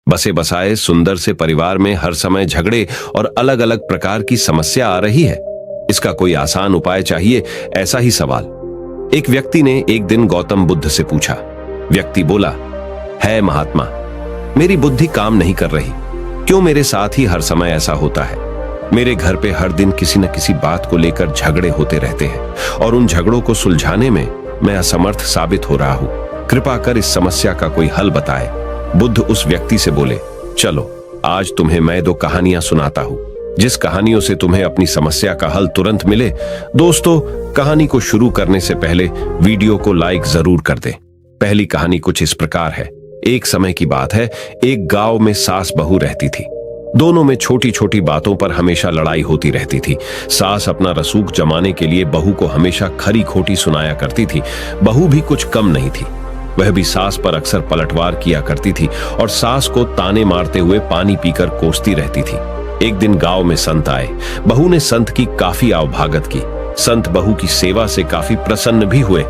बसे बसाए सुंदर से परिवार में हर समय झगड़े और अलग अलग प्रकार की समस्या आ रही है। इसका कोई आसान उपाय चाहिए, ऐसा ही सवाल एक व्यक्ति ने एक दिन गौतम बुद्ध से पूछा। व्यक्ति बोला, है महात्मा, मेरी बुद्धि काम नहीं कर रही। क्यों मेरे साथ ही हर समय ऐसा होता है? मेरे घर पे हर दिन किसी न किसी बात को लेकर झगड़े होते रहते हैं और उन झगड़ों को सुलझाने में मैं असमर्थ साबित हो रहा हूँ। कृपा कर इस समस्या का कोई हल बताए। बुद्ध उस व्यक्ति से बोले, चलो आज तुम्हें मैं 2 कहानियां सुनाता हूँ, जिस कहानियों से तुम्हें अपनी समस्या का हल तुरंत मिले। दोस्तों, कहानी को शुरू करने से पहले वीडियो को लाइक जरूर कर दें। पहली कहानी कुछ इस प्रकार है। एक समय की बात है, एक गांव में सास बहू रहती थी। दोनों में छोटी छोटी बातों पर हमेशा लड़ाई होती रहती थी। सास अपना रसूख जमाने के लिए बहू को हमेशा खरी खोटी सुनाया करती थी। बहू भी कुछ कम नहीं थी, वह भी सास पर अक्सर पलटवार किया करती थी और सास को ताने मारते हुए पानी पीकर कोसती रहती थी। एक दिन गांव में संत आए। बहू ने संत की काफी आवभागत की। संत बहू की सेवा से काफी प्रसन्न भी हुए।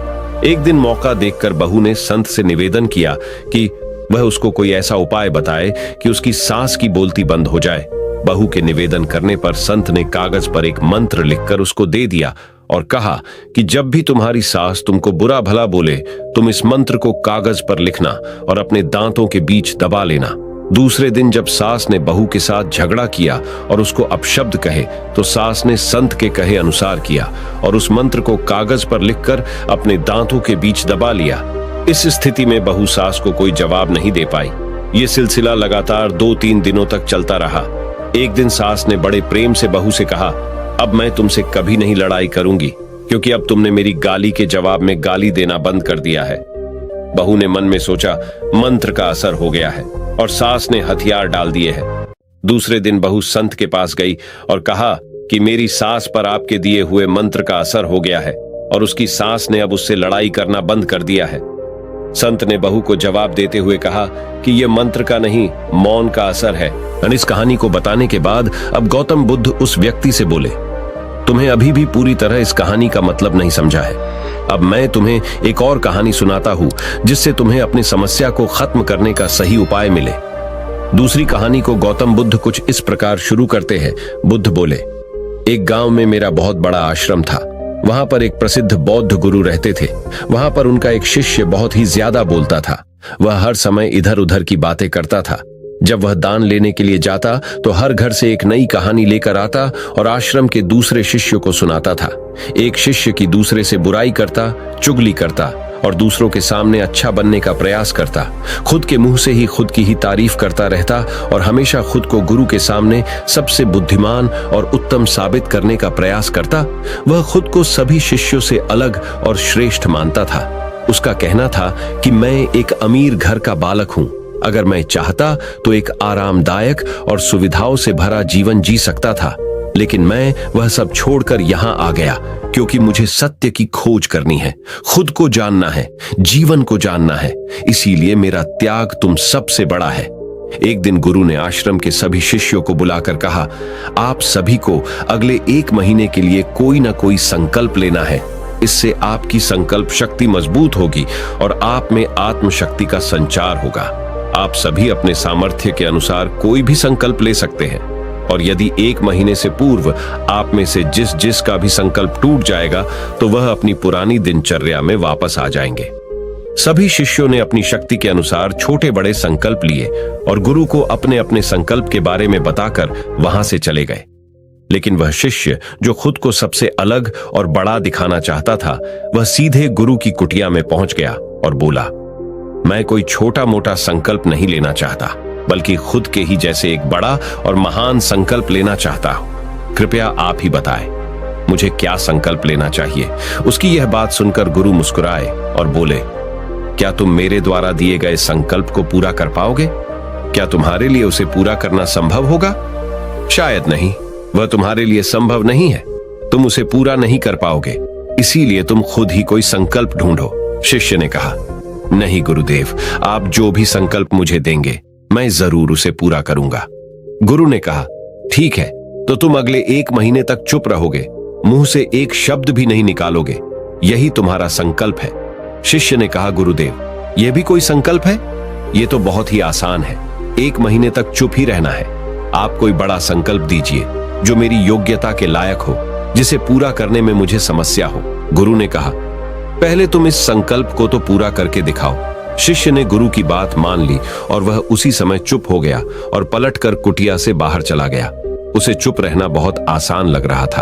एक दिन मौका देखकर बहू ने संत से निवेदन किया कि वह उसको कोई ऐसा उपाय बताए कि उसकी सांस की बोलती बंद हो जाए। बहू के निवेदन करने पर संत ने कागज पर एक मंत्र लिखकर उसको दे दिया और कहा कि जब भी तुम्हारी सास तुमको बुरा भला बोले, तुम इस मंत्र को कागज पर लिखना और अपने दांतों के बीच दबा लेना। दूसरे दिन जब सास ने बहू के साथ झगड़ा किया और उसको अपशब्द कहे, तो सास ने संत के कहे अनुसार किया और उस मंत्र को कागज पर लिखकर अपने दांतों के बीच दबा लिया। इस स्थिति में बहू सास को कोई जवाब नहीं दे पाई। ये सिलसिला लगातार 2-3 दिनों तक चलता रहा। एक दिन सास ने बड़े प्रेम से बहू से कहा, अब मैं तुमसे कभी नहीं लड़ाई करूंगी, क्योंकि अब तुमने मेरी गाली के जवाब में गाली देना बंद कर दिया है। बहू ने मन में सोचा, मंत्र का असर हो गया है और सास ने हथियार डाल दिए हैं। दूसरे दिन बहू संत के पास गई और कहा कि मेरी सास पर आपके दिए हुए मंत्र का असर हो गया है और उसकी सास ने अब उससे लड़ाई करना बंद कर दिया है। संत ने बहू को जवाब देते हुए कहा कि यह मंत्र का नहीं, मौन का असर है। इस कहानी को बताने के बाद अब गौतम बुद्ध उस व्यक्ति से बोले, तुम्हें अभी भी पूरी तरह इस कहानी का मतलब नहीं समझा है। अब मैं तुम्हें एक और कहानी सुनाता हूं, जिससे तुम्हें अपनी समस्या को खत्म करने का सही उपाय मिले। दूसरी कहानी को गौतम बुद्ध कुछ इस प्रकार शुरू करते हैं। बुद्ध बोले, एक गांव में मेरा बहुत बड़ा आश्रम था। वहां पर एक प्रसिद्ध बौद्ध गुरु रहते थे। वहां पर उनका एक शिष्य बहुत ही ज्यादा बोलता था। वह हर समय इधर उधर की बातें करता था। जब वह दान लेने के लिए जाता तो हर घर से एक नई कहानी लेकर आता और आश्रम के दूसरे शिष्यों को सुनाता था। एक शिष्य की दूसरे से बुराई करता, चुगली करता और दूसरों के सामने अच्छा बनने का प्रयास करता। खुद के मुंह से ही खुद की ही तारीफ करता रहता और हमेशा खुद को गुरु के सामने सबसे बुद्धिमान और उत्तम साबित करने का प्रयास करता। वह खुद को सभी शिष्यों से अलग और श्रेष्ठ मानता था। उसका कहना था कि मैं एक अमीर घर का बालक हूं। अगर मैं चाहता तो एक आरामदायक और सुविधाओं से भरा जीवन जी सकता था, लेकिन मैं वह सब छोड़कर यहां आ गया क्योंकि मुझे सत्य की खोज करनी है, खुद को जानना है, जीवन को जानना है। इसीलिए मेरा त्याग तुम सबसे बड़ा है। एक दिन गुरु ने आश्रम के सभी शिष्यों को बुलाकर कहा, आप सभी को अगले 1 महीने के लिए कोई ना कोई संकल्प लेना है। इससे आपकी संकल्प शक्ति मजबूत होगी और आप में आत्मशक्ति का संचार होगा। आप सभी अपने सामर्थ्य के अनुसार कोई भी संकल्प ले सकते हैं और यदि 1 महीने से पूर्व आप में से जिस का भी संकल्प टूट जाएगा तो वह अपनी पुरानी दिनचर्या में वापस आ जाएंगे। सभी शिष्यों ने अपनी शक्ति के अनुसार छोटे बड़े संकल्प लिए और गुरु को अपने अपने संकल्प के बारे में बताकर वहां से चले गए। लेकिन वह शिष्य जो खुद को सबसे अलग और बड़ा दिखाना चाहता था, वह सीधे गुरु की कुटिया में पहुंच गया और बोला, मैं कोई छोटा मोटा संकल्प नहीं लेना चाहता, बल्कि खुद के ही जैसे एक बड़ा और महान संकल्प लेना चाहता हूं। कृपया आप ही बताएं, मुझे क्या संकल्प लेना चाहिए। उसकी यह बात सुनकर गुरु मुस्कुराए और बोले, क्या तुम मेरे द्वारा दिए गए संकल्प को पूरा कर पाओगे? क्या तुम्हारे लिए उसे पूरा करना संभव होगा? शायद नहीं, वह तुम्हारे लिए संभव नहीं है। तुम उसे पूरा नहीं कर पाओगे, इसीलिए तुम खुद ही कोई संकल्प ढूंढो। शिष्य ने कहा, नहीं गुरुदेव, आप जो भी संकल्प मुझे देंगे मैं जरूर उसे पूरा करूंगा। गुरु ने कहा, ठीक है, तो तुम अगले 1 महीने तक चुप रहोगे, मुंह से एक शब्द भी नहीं निकालोगे, यही तुम्हारा संकल्प है। शिष्य ने कहा, गुरुदेव, यह भी कोई संकल्प है? यह तो बहुत ही आसान है। 1 महीने तक चुप ही रहना है। आप कोई बड़ा संकल्प दीजिए जो मेरी योग्यता के लायक हो, जिसे पूरा करने में मुझे समस्या हो। गुरु ने कहा, पहले तुम इस संकल्प को तो पूरा करके दिखाओ। शिष्य ने गुरु की बात मान ली और वह उसी समय चुप हो गया और पलटकर कुटिया से बाहर चला गया। उसे चुप रहना बहुत आसान लग रहा था।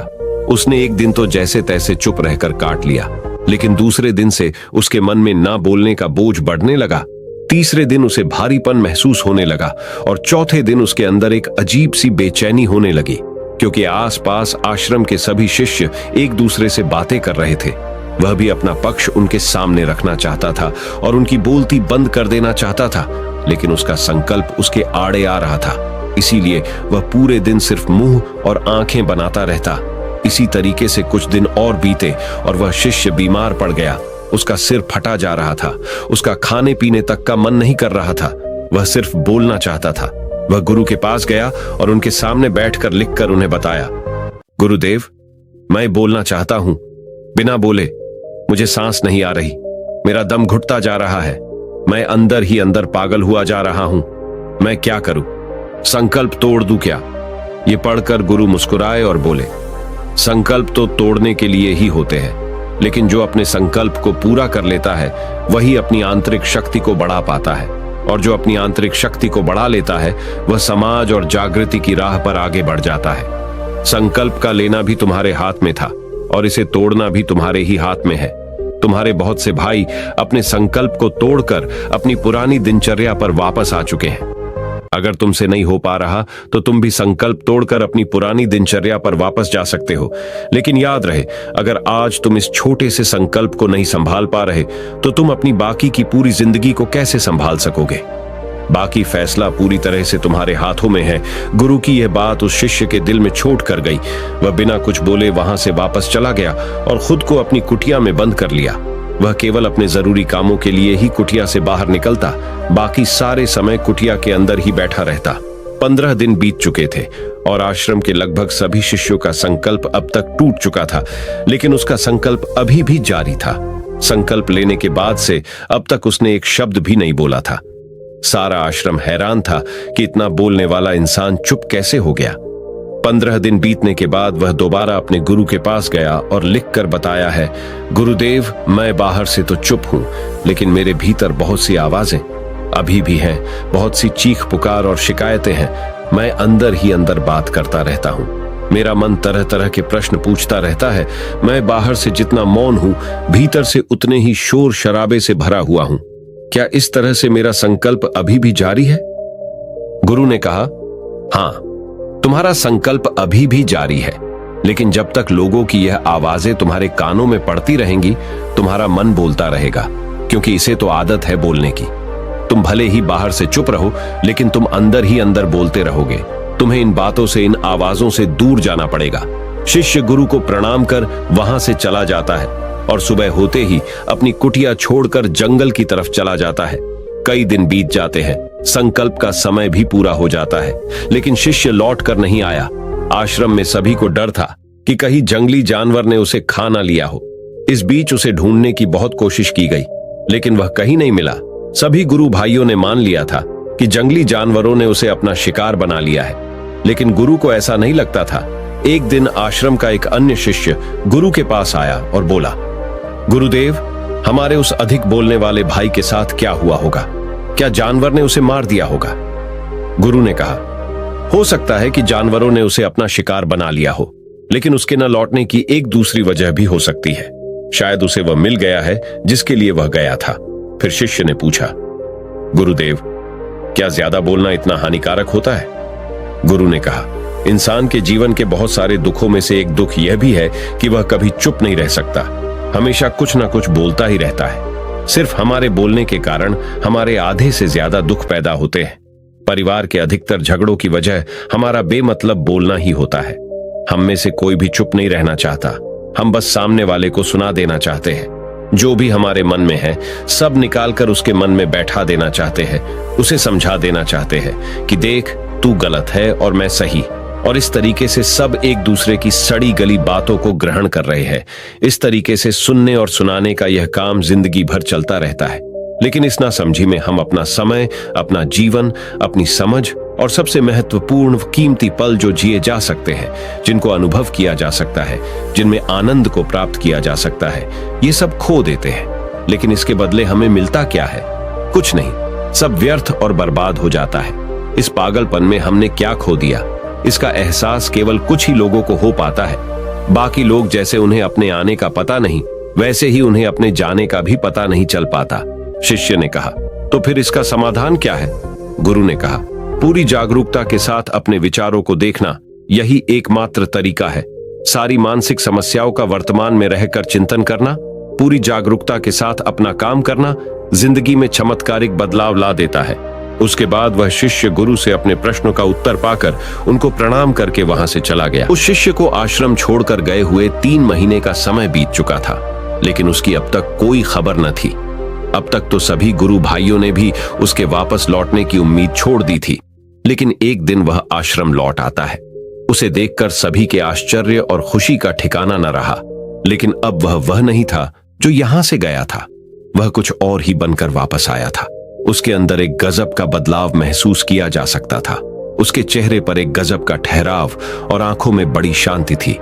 उसने एक दिन तो जैसे तैसे चुप रहकर काट लिया, लेकिन दूसरे दिन से उसके मन में ना बोलने का बोझ बढ़ने लगा। तीसरे दिन उसे भारीपन महसूस होने लगा और चौथे दिन उसके अंदर एक अजीब सी बेचैनी होने लगी, क्योंकि आसपास आश्रम के सभी शिष्य एक दूसरे से बातें कर रहे थे। वह भी अपना पक्ष उनके सामने रखना चाहता था और उनकी बोलती बंद कर देना चाहता था, लेकिन उसका संकल्प उसके आड़े आ रहा था। इसीलिए वह पूरे दिन सिर्फ मुंह और आंखें बनाता रहता। इसी तरीके से कुछ दिन और बीते और वह शिष्य बीमार पड़ गया। उसका सिर फटा जा रहा था। उसका खाने पीने तक का मन नहीं कर रहा था। वह सिर्फ बोलना चाहता था। वह गुरु के पास गया और उनके सामने बैठकर लिखकर उन्हें बताया, गुरुदेव, मैं बोलना चाहता हूं, बिना बोले मुझे सांस नहीं आ रही, मेरा दम घुटता जा रहा है, मैं अंदर ही अंदर पागल हुआ जा रहा हूं, मैं क्या करूं, संकल्प तोड़ दूं क्या? ये पढ़कर गुरु मुस्कुराए और बोले, संकल्प तो तोड़ने के लिए ही होते हैं, लेकिन जो अपने संकल्प को पूरा कर लेता है वही अपनी आंतरिक शक्ति को बढ़ा पाता है, और जो अपनी आंतरिक शक्ति को बढ़ा लेता है वह समाज और जागृति की राह पर आगे बढ़ जाता है। संकल्प का लेना भी तुम्हारे हाथ में था और इसे तोड़ना भी तुम्हारे ही हाथ में है। तुम्हारे बहुत से भाई अपने संकल्प को तोड़कर अपनी पुरानी दिनचर्या पर वापस आ चुके हैं। अगर तुमसे नहीं हो पा रहा तो तुम भी संकल्प तोड़कर अपनी पुरानी दिनचर्या पर वापस जा सकते हो। लेकिन याद रहे, अगर आज तुम इस छोटे से संकल्प को नहीं संभाल पा रहे तो तुम अपनी बाकी की पूरी जिंदगी को कैसे संभाल सकोगे? बाकी फैसला पूरी तरह से तुम्हारे हाथों में है। गुरु की यह बात उस शिष्य के दिल में चोट कर गई। वह बिना कुछ बोले वहां से वापस चला गया और खुद को अपनी कुटिया में बंद कर लिया। वह केवल अपने जरूरी कामों के लिए ही कुटिया से बाहर निकलता, बाकी सारे समय कुटिया के अंदर ही बैठा रहता। 15 दिन बीत चुके थे और आश्रम के लगभग सभी शिष्यों का संकल्प अब तक टूट चुका था, लेकिन उसका संकल्प अभी भी जारी था। संकल्प लेने के बाद से अब तक उसने एक शब्द भी नहीं बोला था। सारा आश्रम हैरान था कि इतना बोलने वाला इंसान चुप कैसे हो गया। 15 दिन बीतने के बाद वह दोबारा अपने गुरु के पास गया और लिखकर बताया है, गुरुदेव, मैं बाहर से तो चुप हूं, लेकिन मेरे भीतर बहुत सी आवाजें अभी भी हैं, बहुत सी चीख पुकार और शिकायतें हैं। मैं अंदर ही अंदर बात करता रहता हूं। मेरा मन तरह तरह के प्रश्न पूछता रहता है। मैं बाहर से जितना मौन हूं, भीतर से उतने ही शोर शराबे से भरा हुआ हूं। क्या इस तरह से मेरा संकल्प अभी भी जारी है? गुरु ने कहा, हां, तुम्हारा संकल्प अभी भी जारी है, लेकिन जब तक लोगों की यह आवाजें तुम्हारे कानों में पड़ती रहेंगी, तुम्हारा मन बोलता रहेगा, क्योंकि इसे तो आदत है बोलने की। तुम भले ही बाहर से चुप रहो, लेकिन तुम अंदर ही अंदर बोलते रहोगे। तुम्हें इन बातों से, इन आवाजों से दूर जाना पड़ेगा। शिष्य गुरु को प्रणाम कर वहां से चला जाता है और सुबह होते ही अपनी कुटिया छोड़कर जंगल की तरफ चला जाता है। कई दिन बीत जाते हैं, संकल्प का समय भी पूरा हो जाता है, लेकिन शिष्य लौट कर नहीं आया। आश्रम में सभी को डर था कि कहीं जंगली जानवर ने उसे खा ना लिया हो। इस बीच उसे ढूंढने की बहुत कोशिश की गई, लेकिन वह कहीं नहीं मिला। सभी गुरु भाइयों ने मान लिया था कि जंगली जानवरों ने उसे अपना शिकार बना लिया है, लेकिन गुरु को ऐसा नहीं लगता था। एक दिन आश्रम का एक अन्य शिष्य गुरु के पास आया और बोला, गुरुदेव, हमारे उस अधिक बोलने वाले भाई के साथ क्या हुआ होगा? क्या जानवर ने उसे मार दिया होगा? गुरु ने कहा, हो सकता है कि जानवरों ने उसे अपना शिकार बना लिया हो, लेकिन उसके न लौटने की एक दूसरी वजह भी हो सकती है। शायद उसे वह मिल गया है जिसके लिए वह गया था। फिर शिष्य ने पूछा, गुरुदेव, क्या ज्यादा बोलना इतना हानिकारक होता है? गुरु ने कहा, इंसान के जीवन के बहुत सारे दुखों में से एक दुख यह भी है कि वह कभी चुप नहीं रह सकता, हमेशा कुछ ना कुछ बोलता ही रहता है। सिर्फ हमारे बोलने के कारण हमारे आधे से ज्यादा दुख पैदा होते हैं। परिवार के अधिकतर झगड़ों की वजह हमारा बेमतलब बोलना ही होता है। हम में से कोई भी चुप नहीं रहना चाहता, हम बस सामने वाले को सुना देना चाहते हैं। जो भी हमारे मन में है सब निकालकर उसके मन में बैठा देना चाहते हैं, उसे समझा देना चाहते हैं कि देख, तू गलत है और मैं सही। और इस तरीके से सब एक दूसरे की सड़ी गली बातों को ग्रहण कर रहे हैं। इस तरीके से सुनने और सुनाने का यह काम जिंदगी भर चलता रहता है। लेकिन इस नासमझी में हम अपना समय, अपना जीवन, अपनी समझ और सबसे महत्वपूर्ण कीमती पल जो जिए जा सकते हैं, जिनको अनुभव किया जा सकता है, जिनमें आनंद को प्राप्त किया जा सकता है, ये सब खो देते हैं। लेकिन इसके बदले हमें मिलता क्या है? कुछ नहीं, सब व्यर्थ और बर्बाद हो जाता है। इस पागलपन में हमने क्या खो दिया, इसका एहसास केवल कुछ ही लोगों को हो पाता है। बाकी लोग जैसे उन्हें अपने आने का पता नहीं, वैसे ही उन्हें अपने जाने का भी पता नहीं चल पाता। शिष्य ने कहा, तो फिर इसका समाधान क्या है? गुरु ने कहा, पूरी जागरूकता के साथ अपने विचारों को देखना, यही एकमात्र तरीका है। सारी मानसिक समस्याओं का वर्तमान में रहकर चिंतन करना, पूरी जागरूकता के साथ अपना काम करना जिंदगी में चमत्कारिक बदलाव ला देता है। उसके बाद वह शिष्य गुरु से अपने प्रश्नों का उत्तर पाकर उनको प्रणाम करके वहां से चला गया। उस शिष्य को आश्रम छोड़कर गए हुए 3 महीने का समय बीत चुका था, लेकिन उसकी अब तक कोई खबर न थी। अब तक तो सभी गुरु भाइयों ने भी उसके वापस लौटने की उम्मीद छोड़ दी थी, लेकिन एक दिन वह आश्रम लौट आता है। उसे देखकर सभी के आश्चर्य और खुशी का ठिकाना न रहा। लेकिन अब वह नहीं था जो यहां से गया था, वह कुछ और ही बनकर वापस आया था। उसके अंदर एक गजब का बदलाव महसूस किया जा सकता था। उसके चेहरे पर एक गजब का ठहराव और आंखों में बड़ी शांति थी।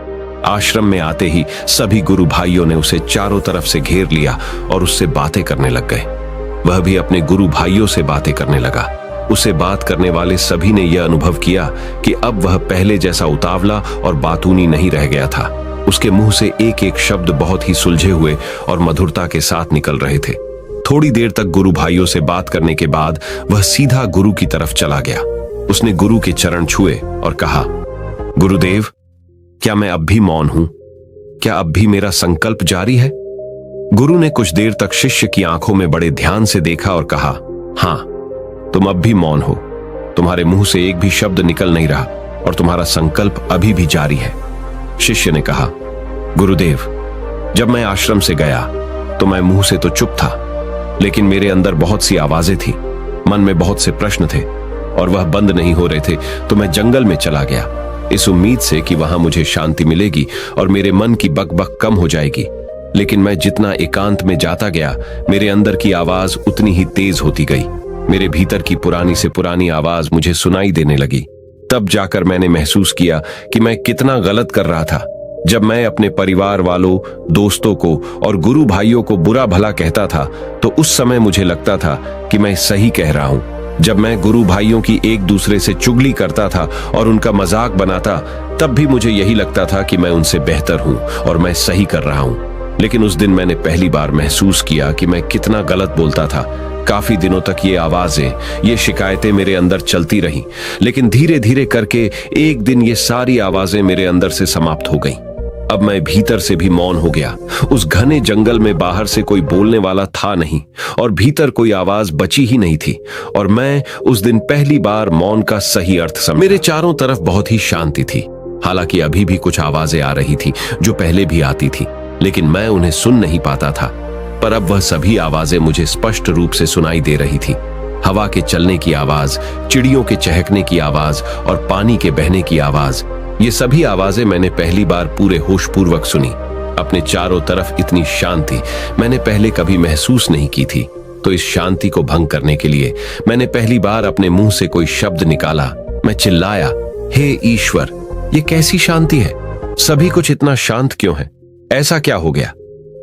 आश्रम में आते ही सभी गुरु भाइयों ने उसे चारों तरफ से घेर लिया और उससे बातें करने लग गए। वह भी अपने गुरु भाइयों से बातें करने लगा। उसे बात करने वाले सभी ने यह अनुभव किया कि अब वह पहले जैसा उतावला और बातूनी नहीं रह गया था। उसके मुंह से एक एक शब्द बहुत ही सुलझे हुए और मधुरता के साथ निकल रहे थे। थोड़ी देर तक गुरु भाइयों से बात करने के बाद वह सीधा गुरु की तरफ चला गया। उसने गुरु के चरण छुए और कहा, गुरुदेव, क्या मैं अब भी मौन हूं? क्या अब भी मेरा संकल्प जारी है? गुरु ने कुछ देर तक शिष्य की आंखों में बड़े ध्यान से देखा और कहा, हां, तुम अब भी मौन हो। तुम्हारे मुंह से एक भी शब्द निकल नहीं रहा और तुम्हारा संकल्प अभी भी जारी है। शिष्य ने कहा, गुरुदेव, जब मैं आश्रम से गया तो मैं मुंह से तो चुप था, लेकिन मेरे अंदर बहुत सी आवाजें थी, मन में बहुत से प्रश्न थे और वह बंद नहीं हो रहे थे। तो मैं जंगल में चला गया, इस उम्मीद से कि वहां मुझे शांति मिलेगी और मेरे मन की बकबक कम हो जाएगी। लेकिन मैं जितना एकांत में जाता गया, मेरे अंदर की आवाज उतनी ही तेज होती गई। मेरे भीतर की पुरानी से पुरानी आवाज मुझे सुनाई देने लगी। तब जाकर मैंने महसूस किया कि मैं कितना गलत कर रहा था। जब मैं अपने परिवार वालों, दोस्तों को और गुरु भाइयों को बुरा भला कहता था, तो उस समय मुझे लगता था कि मैं सही कह रहा हूं। जब मैं गुरु भाइयों की एक दूसरे से चुगली करता था और उनका मजाक बनाता, तब भी मुझे यही लगता था कि मैं उनसे बेहतर हूं और मैं सही कर रहा हूं। लेकिन उस दिन मैंने पहली बार महसूस किया कि मैं कितना गलत बोलता था। काफी दिनों तक ये आवाजें, ये शिकायतें मेरे अंदर चलती रहीं, लेकिन धीरे धीरे करके एक दिन ये सारी आवाजें मेरे अंदर से समाप्त हो गईं। अब मैं भीतर से भी मौन हो गया। उस घने जंगल में बाहर से कोई बोलने वाला था नहीं और भीतर कोई आवाज बची ही नहीं थी। और मैं उस दिन पहली बार मौन का सही अर्थ समझा। मेरे चारों तरफ बहुत ही शांति थी। हालांकि अभी भी कुछ आवाजें आ रही थी जो पहले भी आती थी, लेकिन मैं उन्हें सुन नहीं पाता था। पर अब वह सभी आवाजें मुझे स्पष्ट रूप से सुनाई दे रही थी। हवा के चलने की आवाज, चिड़ियों के चहकने की आवाज और पानी के बहने की आवाज, ये सभी आवाजें मैंने पहली बार पूरे होशपूर्वक सुनी। अपने चारों तरफ इतनी शांति मैंने पहले कभी महसूस नहीं की थी। तो इस शांति को भंग करने के लिए मैंने पहली बार अपने मुंह से कोई शब्द निकाला। मैं चिल्लाया, हे ईश्वर, ये कैसी शांति है? सभी कुछ इतना शांत क्यों है? ऐसा क्या हो गया?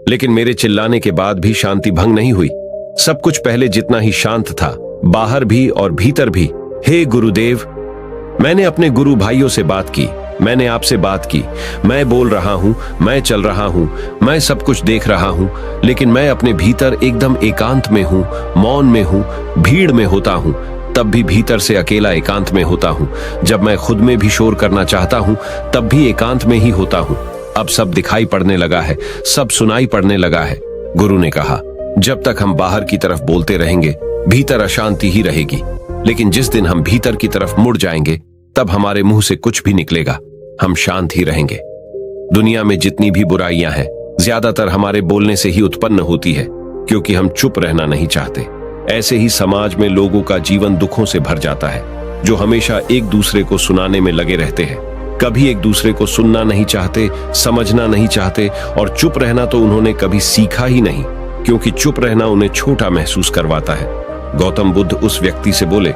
लेकिन मेरे चिल्लाने के बाद भी शांति भंग नहीं हुई। सब कुछ पहले जितना ही शांत था, बाहर भी और भीतर भी। हे गुरुदेव, मैंने अपने गुरु भाइयों से बात की, मैंने आपसे बात की। मैं बोल रहा हूं, मैं चल रहा हूं, मैं सब कुछ देख रहा हूं, लेकिन मैं अपने भीतर एकदम एकांत में हूं, मौन में हूं, भीड़ में होता हूं, तब भी भीतर से अकेला एकांत में होता हूं। जब मैं खुद में भी शोर करना चाहता हूं, तब भी एकांत में ही होता हूं। अब सब दिखाई पड़ने लगा है, सब सुनाई पड़ने लगा है। गुरु ने कहा, जब तक हम बाहर की तरफ बोलते रहेंगे, भीतर अशांति ही रहेगी। लेकिन जिस दिन हम भीतर की तरफ मुड़ जाएंगे, तब हमारे मुंह से कुछ भी निकलेगा, हम शांत ही रहेंगे। दुनिया में जितनी भी बुराइयां हैं, ज्यादातर हमारे बोलने से ही उत्पन्न होती है, क्योंकि हम चुप रहना नहीं चाहते। ऐसे ही समाज में लोगों का जीवन दुखों से भर जाता है, जो हमेशा एक दूसरे को सुनाने में लगे रहते हैं। कभी एक दूसरे को सुनना नहीं चाहते, समझना नहीं चाहते, और चुप रहना तो उन्होंने कभी सीखा ही नहीं, क्योंकि चुप रहना उन्हें छोटा महसूस करवाता है। गौतम बुद्ध उस व्यक्ति से बोले,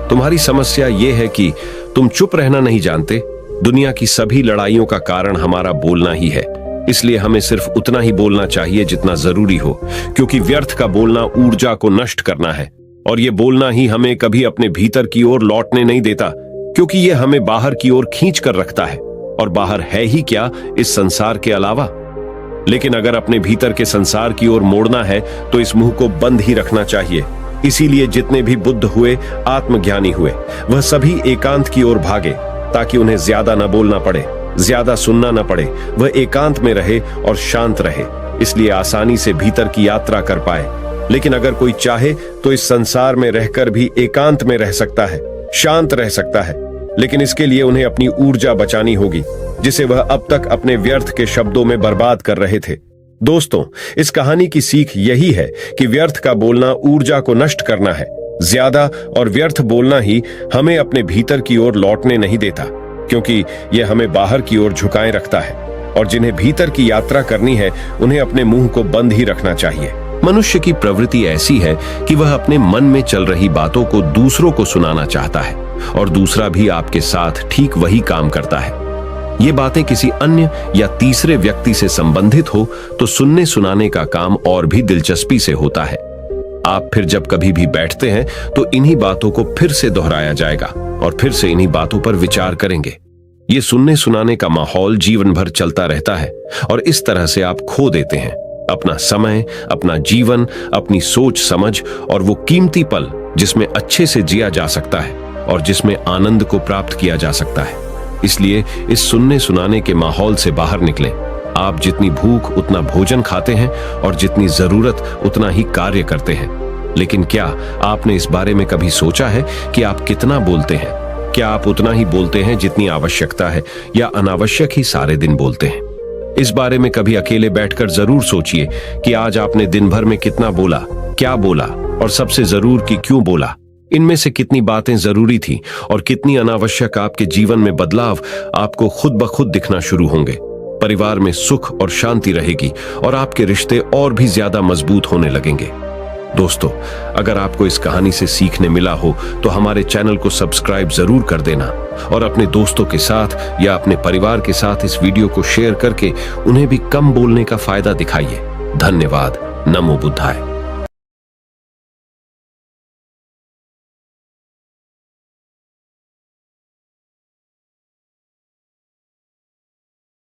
तुम्हारी समस्या यह है कि तुम चुप रहना नहीं जानते। दुनिया की सभी लड़ाइयों का कारण हमारा बोलना ही है, इसलिए हमें सिर्फ उतना ही बोलना चाहिए जितना जरूरी हो, क्योंकि व्यर्थ का बोलना ऊर्जा को नष्ट करना है, और ये बोलना ही हमें कभी अपने भीतर की ओर लौटने नहीं देता, क्योंकि ये हमें बाहर की ओर खींच कर रखता है, और बाहर है ही क्या इस संसार के अलावा। लेकिन अगर अपने भीतर के संसार की ओर मोड़ना है तो इस मुंह को बंद ही रखना चाहिए। इसीलिए जितने भी बुद्ध हुए, आत्मज्ञानी हुए, वह सभी एकांत की ओर भागे, ताकि उन्हें ज्यादा न बोलना पड़े, ज्यादा सुनना न पड़े। वह एकांत में रहे और शांत रहे, इसलिए आसानी से भीतर की यात्रा कर पाए। लेकिन अगर कोई चाहे तो इस संसार में रहकर भी एकांत में रह सकता है, शांत रह सकता है, लेकिन इसके लिए उन्हें अपनी ऊर्जा बचानी होगी, जिसे वह अब तक अपने व्यर्थ के शब्दों में बर्बाद कर रहे थे। दोस्तों, इस कहानी की सीख यही है कि व्यर्थ का बोलना ऊर्जा को नष्ट करना है। ज्यादा और व्यर्थ बोलना ही हमें अपने भीतर की ओर लौटने नहीं देता, क्योंकि यह हमें बाहर की ओर झुकाए रखता है, और जिन्हें भीतर की यात्रा करनी है उन्हें अपने मुंह को बंद ही रखना चाहिए। मनुष्य की प्रवृत्ति ऐसी है कि वह अपने मन में चल रही बातों को दूसरों को सुनाना चाहता है, और दूसरा भी आपके साथ ठीक वही काम करता है। ये बातें किसी अन्य या तीसरे व्यक्ति से संबंधित हो तो सुनने सुनाने का काम और भी दिलचस्पी से होता है। आप फिर जब कभी भी बैठते हैं तो इन्हीं बातों को फिर से दोहराया जाएगा, और फिर से इन्हीं बातों पर विचार करेंगे। ये सुनने सुनाने का माहौल जीवन भर चलता रहता है, और इस तरह से आप खो देते हैं अपना समय, अपना जीवन, अपनी सोच समझ, और वो कीमती पल जिसमें अच्छे से जिया जा सकता है और जिसमें आनंद को प्राप्त किया जा सकता है। इसलिए इस सुनने सुनाने के माहौल से बाहर निकलें। आप जितनी भूख उतना भोजन खाते हैं, और जितनी जरूरत उतना ही कार्य करते हैं। लेकिन क्या आपने इस बारे में कभी सोचा है कि आप कितना बोलते हैं? क्या आप उतना ही बोलते हैं जितनी आवश्यकता है, या अनावश्यक ही सारे दिन बोलते हैं? इस बारे में कभी अकेले बैठकर जरूर सोचिए कि आज आपने दिन भर में कितना बोला, क्या बोला, और सबसे जरूर कि क्यों बोला। इनमें से कितनी बातें जरूरी थी और कितनी अनावश्यक। आपके जीवन में बदलाव आपको खुद ब खुद दिखना शुरू होंगे। परिवार में सुख और शांति रहेगी, और आपके रिश्ते और भी ज्यादा मजबूत होने लगेंगे। दोस्तों, अगर आपको इस कहानी से सीखने मिला हो तो हमारे चैनल को सब्सक्राइब जरूर कर देना, और अपने दोस्तों के साथ या अपने परिवार के साथ इस वीडियो को शेयर करके उन्हें भी कम बोलने का फायदा दिखाइए। धन्यवाद। नमो बुद्धाय।